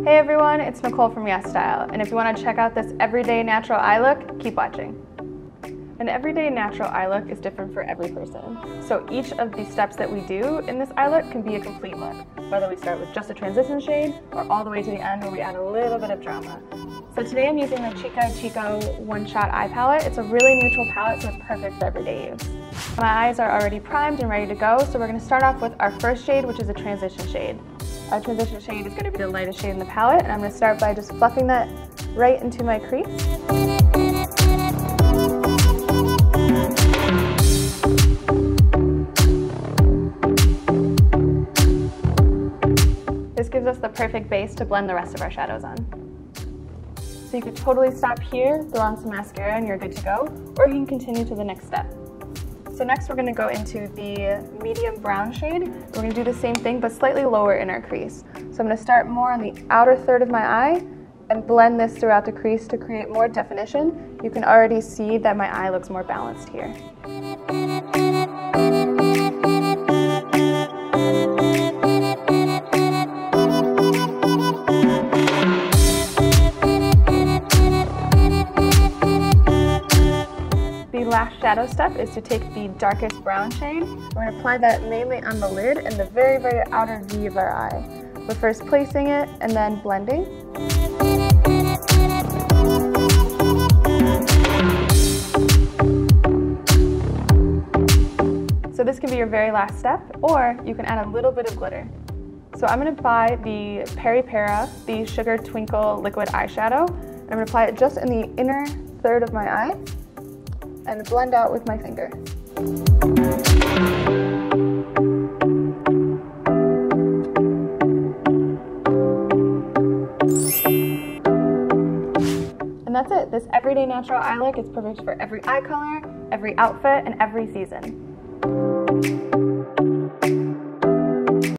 Hey everyone, it's Nicole from YesStyle, and if you want to check out this everyday natural eye look, keep watching. An everyday natural eye look is different for every person, so each of the steps that we do in this eye look can be a complete look, whether we start with just a transition shade or all the way to the end where we add a little bit of drama. So today I'm using the CHICO one-shot eye palette. It's a really neutral palette, so it's perfect for everyday use. My eyes are already primed and ready to go, so we're going to start off with our first shade, which is a transition shade. Our transition shade is going to be the lightest shade in the palette, and I'm going to start by just fluffing that right into my crease. This gives us the perfect base to blend the rest of our shadows on. So you could totally stop here, throw on some mascara, and you're good to go, or you can continue to the next step. So next we're going to go into the medium brown shade. We're going to do the same thing but slightly lower in our crease. So I'm going to start more on the outer third of my eye and blend this throughout the crease to create more definition. You can already see that my eye looks more balanced here. The last shadow step is to take the darkest brown shade. We're going to apply that mainly on the lid and the very, very outer V of our eye. We're first placing it and then blending. So this can be your very last step, or you can add a little bit of glitter. So I'm going to apply the Peripera, the Sugar Twinkle liquid eyeshadow. I'm going to apply it just in the inner third of my eye and blend out with my finger. And that's it. This everyday natural eye look is perfect for every eye color, every outfit, and every season.